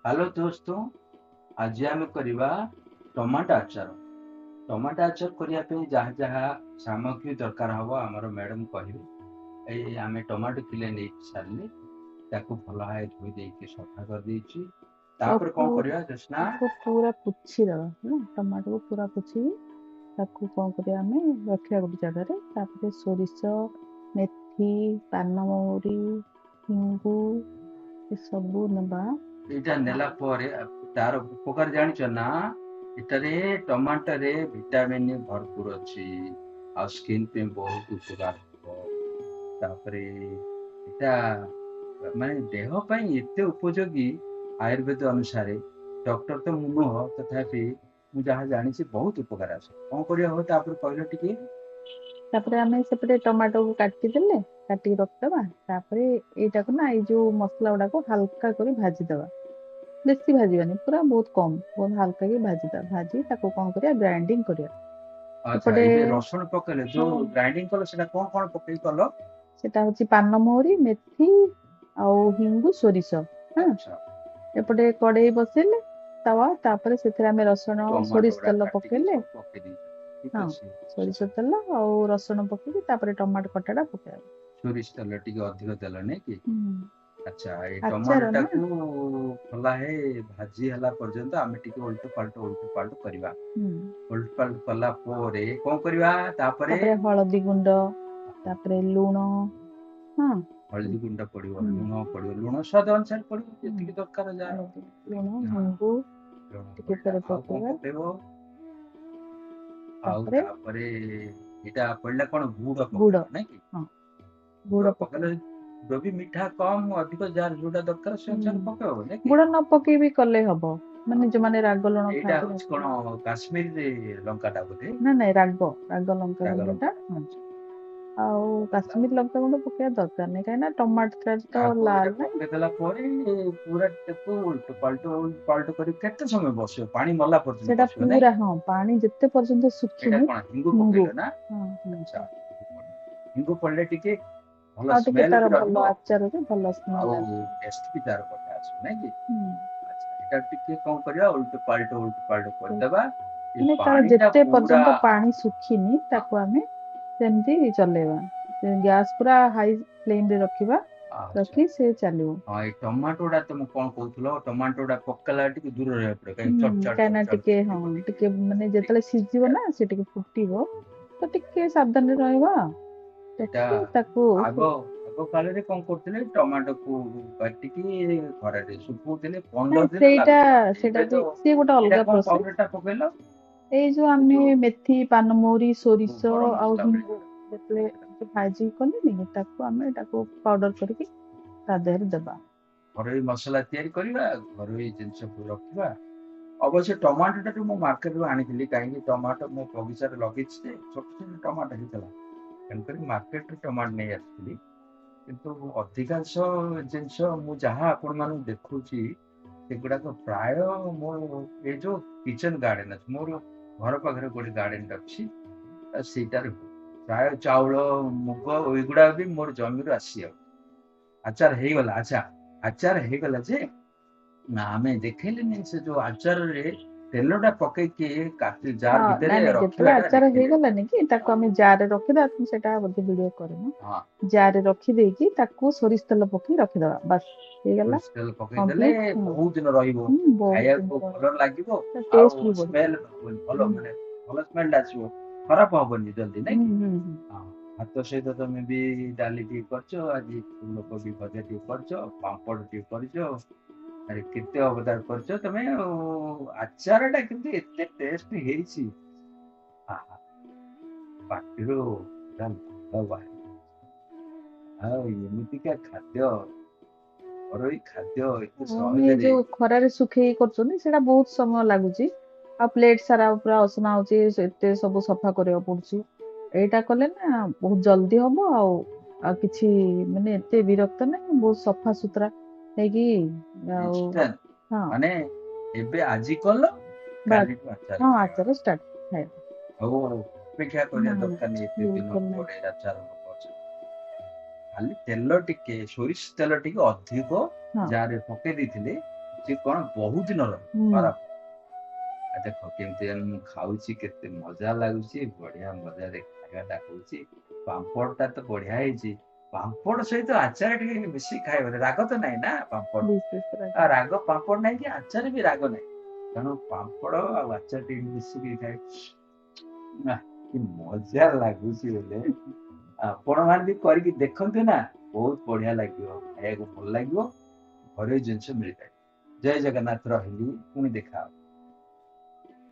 Hello दोस्तों, आज आम करवा टमाटो आचार। टमाटो आचार करने जहाँ जहाँ सामग्री दरकार हम आमर मैडम कहे आम टमाटो किले नहीं सारे भल भाव धोई देकी सफा कर देछि। तापर ତାକୁ कौन करवा जोस्ना? ତାକୁ ପୁରା ପୋଛି ଦବା ହେଲା ଟମାଟୋକୁ ପୁରା ପୋଛିକି ତାକୁ କ'ଣ କରିବା ଆମେ ରଖିବା ଗୋଟେ ଜାଗାରେ। ତାପରେ ସୋରିଷ, ମେଥି, ପାନମହୁରି, ହିଙ୍ଗୁ ଏସବୁ ନେବା। ଏଇଟା ନେଲା ପରେ ତାର ଉପକାର ଜାଣିଛ ନା? ଏଟାରେ ଟମାଟୋରେ ଭିଟାମିନ୍ ଭରपूर ଅଛି ଆଉ ସ୍କିନ୍ ପାଇଁ ବହୁତ ଉପକାର ହବ। ତାପରେ ଏଟା ମାନେ ଦେହ ପାଇଁ ଏତେ ଉପଯୋଗୀ ଆୟୁର୍ବେଦ ଅନୁସାରେ। ଡକ୍ଟର ତ ମୁଁ ନୁହଁ, ତଥାପି ମୁଁ ଯାହା ଜାଣିଛି ବହୁତ ଉପକାର ଆସେ। କଣ କରିବା ହବ ତାପରେ କହିଲ ଟିକେ? ତାପରେ ଆମେ ସେପଟେ ଟମାଟୋକୁ କାଟିଦେଲେ, କାଟିକି ରଖିଦବା। ତାପରେ ଏଇଟାକୁ ନା ଏଇ ଯୋଉ ମସଲା ଗୁଡାକୁ ହାଲକା କରି ଭାଜିଦବା। ବେଶୀ ଭାଜିବାନି, ପୁରା ବହୁତ କମ, ବହୁତ ହାଲକା କି ଭାଜିଦବା। ଭାଜି ତାକୁ କ'ଣ କରିବା, ଗ୍ରାଇଣ୍ଡିଙ୍ଗ କରିବା। ଆଚ୍ଛା, ଏପଟେ ଏଇ ଯେ ରସୁଣ ପକେଇଲେ ହଁ, ଯୋଉ ଗ୍ରାଇଣ୍ଡିଙ୍ଗ କଲ ସେଟା କଣ କଣ ପକେଇ କଲ? ସେଟା ହଉଛି ପାନମହୁରି, ମେଥି ଆଉ ହିଙ୍ଗୁ, ସୋରିଷ। ହଁ, ଆଚ୍ଛା, ଏପଟେ କଡେଇ ବସେଇଲେ ତାୱା, ତାପରେ ସେଥିରେ ଆମେ ରସୁଣ, ଟମାଟୋ ସୋରିଷ ଗୁଡା ତେଲ କାଟିକି ପକେଇଲେ। ସବୁ ପକେଇ ଦେଇଛନ୍ତି, ହଁ, ଠିକ ଅଛି। ସୋରିଷ ତେଲ ଆଉ ରସୁଣ ପକେଇକି ତାପରେ ଟମାଟୋ କଟାଟା ପକେଇବା। ସୋରିଷ ତେଲ ଟିକେ ଅଧିକ ଦେଲ ନାଇଁ କି? ହୁଁ, ଆଚ୍ଛା, ଏଇ ଟମାଟୋ ଆଚାର ନା। ଟାକୁ ଖୋଲା ହେଇ ଭାଜି ହେଲା ପର୍ଯ୍ୟନ୍ତ ଆମେ ଟିକେ ଓଲଟ ପାଲଟ କରିବା। ହୁଁ, ଓଲଟ ପାଲଟ କଲା ପରେ କଣ କରିବା ତାପରେ? ତାପରେ ହଳଦୀ ଗୁଣ୍ଡ, ତାପରେ ଲୁଣ। ହଁ। ହଳଦୀ ଗୁଣ୍ଡ ପଡିବ, ହୁଁ, ଲୁଣ ପଡିବ, ଲୁଣ ସ୍ୱାଦ ଅନୁସାରେ ପଡିବ ହୁଁ, ଯେତିକି ଦରକାର ଯାହାର। ହଳଦୀ, ଲୁଣ, ହଁ, ହିଙ୍ଗୁ ଲୁଣ ଟିକେ ପଡିଲା, ଫେର ଆଉ କଣ ପକେଇବା। ପକେଇବ? ଆଉ ତାପରେ ତାପରେ ଏଇଟା ପଡିଲା କଣ, ଗୁଡ ଗୁଡ। ପକେଇବ ନାଇଁ କି? ହଁ, ଗୁଡ ଗୁଡ ପକେଇବା। ପକେଇଲେ ଯଦି ମିଠା କମ ଅଧିକ ଯାହାର ଯୋଉଟା ଦରକାର ସେ ହୁଁ, ଅନୁସାରେ ପକେଇବ ନାଇଁ କି? ଗୁଡ ନ ପକେଇ ବି କଲେ ହବ, ମାନେ ଯୋଉମାନେ ରାଗ ଲୁଣ ଏଇଟା ଖାଆନ୍ତି ହଉଛି ରାଗ। କଣ, କାଶ୍ମୀରୀ ଲଙ୍କାଟା ବୋଧେ? ନା ନାଇଁ, ରାଗ ଲଙ୍କା ରାଗ ଗୁଣ୍ଡ ଟା। ଲଙ୍କା। ହଁ। ଆଚ୍ଛା, ଆଉ ପକେଇଦେଲା। କାଶ୍ମୀର ଲଙ୍କା ଗୁଣ୍ଡ ପକେଇବା ଦରକାର ନାହିଁ, କାହିଁକି ନା ଟମାଟୋ ତ ତାକୁ ଏଇଟା ଲାଲ ନା। ପକେଇଦେଲା ପରେ ପୁରା ତାକୁ ଉଲଟ ପାଲଟ କରି କେତେ ସମୟ ବସିବ? ପାଣି ମଲା ପର୍ଯ୍ୟନ୍ତ ସେଟା ବସିବ ନାଇଁ ପୁରା, କି? ହଁ, ପାଣି ଯେତେ ପର୍ଯ୍ୟନ୍ତ ଏଇଟା ଶୁଖିନି। କଣ ହିଙ୍ଗୁ ହିଙ୍ଗୁ। ପକେଇଲ ନା? ହଁ, ଆଚ୍ଛା, ହିଙ୍ଗୁ। ହିଙ୍ଗୁ ପଡିଲେ ଟିକେ ଭଲ ଆଉ ଟିକେ ସ୍ମେଲ ତାର ବି ଭଲ ରହିବ ଆଚାରରେ ଭଲ ସ୍ମେଲ ଆଉ ଆସିବ। ଟେଷ୍ଟ ବି ତାର ବଢିଆ ଆସିବ ନାଇଁ କି? ହୁଁ। ଆଚ୍ଛା, ଏଇଟା ଟିକେ କଣ କରିବା, ଉଲଟ ପାଲଟ କରିଦବା। ଏ ମାନେ ତାର ପାଣି ଟା ଯେତେ ପୁରା ପର୍ଯ୍ୟନ୍ତ ପାଣି ଶୁଖିନି ତାକୁ ଆମେ ସେମିତି ଚଲେଇବା। ଗ୍ୟାସ ପୁରା ହାଇ ଫ୍ଲେମ ରେ ରଖିବା। ଆଚ୍ଛା। ରଖି ସେ ଚାଲିବ। ହଁ, ଏଇ ଟମାଟୋ ଟା ତମେ କଣ କହୁଥିଲ, ଟମାଟୋ ଟା ପକେଇଲା ଟିକେ ଦୂର ରହିବାକୁ ପଡିବ, ହୁଁ, କାହିଁକି କାହିଁକିନା ଟିକେ, ହଁ, ଯିବ ଟିକେ। ଟିକେ ମାନେ ଠିକ ଯେତେବେଳେ ଅଛି, ସିଝିବ ନା ସେ ଟିକେ ଫୁଟିବ। ତ ଟିକେ ସାବଧାନରେ ରହିବା। ଏଇଟା ରଖି ତାକୁ ଆଗ ଆଗ କାଳରେ କଣ କରୁଥିଲେ, ଟମାଟୋ କୁ କାଟିକି ଖରାରେ ଶୁଖଉଥିଲେ, ନାଇଁ 15 ଦିନ ସେଇଟା ଲାଗୁଥିଲା। ସେଇଟା ଏବେ ବି ତ ସିଏ ଗୋଟେ ଏଇଟା ଅଲଗା କଣ ପ୍ରୋସେସ। ପାଉଡର ଟା ପକେଇଲ? ଏଇ ଯୋଉ ଏ ଆମେ ଯୋଉ ମେଥି, ପାନମହୁରି, ସୋରିଷ ଗରମ ଆଉ ମସଲା ଭଳିଆ ହିଙ୍ଗୁ ଯୋଉଟା। ଯେତେବେଳେ ଭାଜି କଲେନି କି ତାକୁ ଆମେ ତାକୁ ପାଉଡର କରିକି ତା ଦେହରେ ଦେବା। ଘରୋଇ ମସଲା ତିଆରି କରିବା, ଘରୋଇ ଜିନିଷକୁ ରଖିବା। ଅବଶ୍ୟ ଟମାଟୋ ଟା ମୁଁ ମାର୍କେଟରୁ ଆଣିଥିଲି, କାହିଁକି ଟମାଟୋ ମୋ ବଗିଚାରେ ଲଗେଇଛି ଯେ ଛୋଟ ଛୋଟ ଟମାଟୋ ହେଇଥିଲା, ତେଣୁକରି ମାର୍କେଟରୁ ଟମାଟୋ ନେଇ ଆସିଥିଲି। କିନ୍ତୁ ଅଧିକାଂଶ ଜିନିଷ ମୁଁ ଯାହା ଆପଣ ମାନଙ୍କୁ ଦେଖଉଛି ସେଗୁଡାକ ପ୍ରାୟ ମୋ ଏଇ ଯୋଉ କିଚେନ ଗାର୍ଡେନ ଅଛି ମୋର, ଘର ପାଖରେ ଗୋଟେ ଗାର୍ଡେନ ଅଛି, ସେଇଟାରେ ପ୍ରାୟ ଚାଉଳ, ମୁଗ ଏଇଗୁଡା ବି ମୋର ଜମିରୁ ଆସିଯାଉଛି। ଆଚାର ହେଇଗଲା। ଆଚ୍ଛା, ଆଚାର ହେଇଗଲା ଯେ ଆମେ ଦେଖେଇଲେନି ସେ ଯୋଉ ଆଚାରରେ ତେଲ ଟା ପକେଇକି କାଟି ହଁ, ଜାର ନାଇଁ ଭିତରେ ନାଇଁ, ଯେତେବେଳେ ରଖିବାଟା ଆଚାର ଦେଖେଇଲେନି। ହେଇଗଲାନି କି ତାକୁ ଆମେ ଜାର ରେ ରଖିଦବା। তুমি ସେଟା ବୋଧେ ଭିଡିଓ କରିନ। ହଁ, ଜାର ରେ ରଖିଦେଇକି ତାକୁ ସୋରିଷ ତେଲ ପକେଇ ରଖିଦବା, ବାସ୍ ହେଇଗଲା। ସୋରିଷ ତେଲ ପକେଇଦେଲେ କମ୍ପ୍ଲିଟ। ହଁ। ବହୁତ ଦିନ ରହିବ, ବହୁତ ଦିନ ଖାଇବାକୁ ରହିବ। ଭଲ ଲାଗିବ। ତା ଆଉ ଟେଷ୍ଟ ବି ବଢିଆ। ସ୍ମେଲ ଭଲ, ହୁଁ, ମାନେ ଭଲ ସ୍ମେଲ ଆସିବ, ଖରାପ ହବନି ଜଲ୍ଦି ନାଇଁ ହୁଁ, କି? ହୁଁ, ହୁଁ। ହଁ, ଭାତ ସହିତ ତମେ ବି ଡାଲି ଟିକେ କରିଛ, ଆଜି ଫୁଲକୋବି ଭଜା ଟିକେ କରିଛ, ପାମ୍ପଡ଼ ଟିକେ କରିଛ, ଆରେ କେତେ ଅବଦାର କରିଛ ତମେ। ଆଉ ଆଚାର ଟା କିନ୍ତୁ ଏତେ ଟେଷ୍ଟ ହେଇଛି, ଆହା, ପାଟିରୁ ଲାଳ ବାହାରି। ଆଉ ଏମିତିକା ଖାଦ୍ୟ, ଘରୋଇ ଖାଦ୍ୟ ଏତେ ଆଉ ଆମେ ଏଇ ସହଜରେ। ଯୋଉ ଖରାରେ ଶୁଖେଇ କରୁଛନ୍ତି ସେଇଟା ବହୁତ ସମୟ ଲାଗୁଛି। ଆଉ ପ୍ଲେଟ ସାରା ପୁରା ଅସନା ହଉଛି, ଏତେ ସବୁ ସଫା କରିବାକୁ ପଡୁଛି। ଏଇଟା କଲେ ନା ବହୁତ ଜଲଦି ହବ। ଆଉ କିଛି ମାନେ ଏତେ ବିରକ୍ତ ନାହିଁ, ବହୁତ ସଫା ସୁତୁରା ହେଇକି। ଆଉ ଇନଷ୍ଟାଣ୍ଟ ହଁ, ମାନେ ଏବେ ଆଜି କଲ, ବାସ୍। କାଲିଠୁ ଆଚାର ହଁ, ଖାଇବା। ଆଚାର ଷ୍ଟାର୍ଟ ଖାଇବା। ଆଉ ଅପେକ୍ଷା କରିବା ନା ନା, ଦରକାର ନାହିଁ ଏତେ ଦିନ ବିଲକୁଲ ନାହିଁ। ପରେ ଆଚାର ହବ। ଖାଲି ତେଲ ଟିକେ, ସୋରିଷ ତେଲ ଟିକେ ଅଧିକ ହଁ, ଜାରେ ପକେଇ ଦେଇଥିଲେ ଯେ କଣ ବହୁତ ଦିନ ରହେ ହୁଁ ଖରାପ। ଆଉ ଦେଖ କେମିତି ମୁଁ ଖାଉଛି, କେତେ ମଜା ଲାଗୁଛି, ବଢିଆ ମଜାରେ ଖାଇବାଟା ହଉଛି। ପାମ୍ପଡଟା ତ ବଢିଆ ହେଇଛି। ପାମ୍ପଡ ସହିତ ଆଚାର ଟିକେ ମିଶିକି ଖାଇବ, ରାଗ ତ ନାହିଁ ନା ପାମ୍ପଡ। ବିଶେଷ ଆଉ ରାଗ। ରାଗ ପାମ୍ପଡ ନାହିଁ କି ଆଚାର ବି ରାଗ ନାହିଁ, ତେଣୁ ପାମ୍ପଡ ଆଉ ଆଚାର ଟିକେ ମିଶିକି ଖାଇ କି ମଜା ଲାଗୁଛି ବୋଲେ ଆପଣ ମାନେ ବି କରିକି ଦେଖନ୍ତୁ ନା, ବହୁତ ବଢିଆ ଲାଗିବ, ଖାଇବାକୁ ଭଲ ଲାଗିବ। ଘରୋଇ ଜିନିଷ ମିଳିଥାଏ। ଜୟ ଜଗନ୍ନାଥ, ରହିଲି, ପୁଣି ଦେଖା ହବ।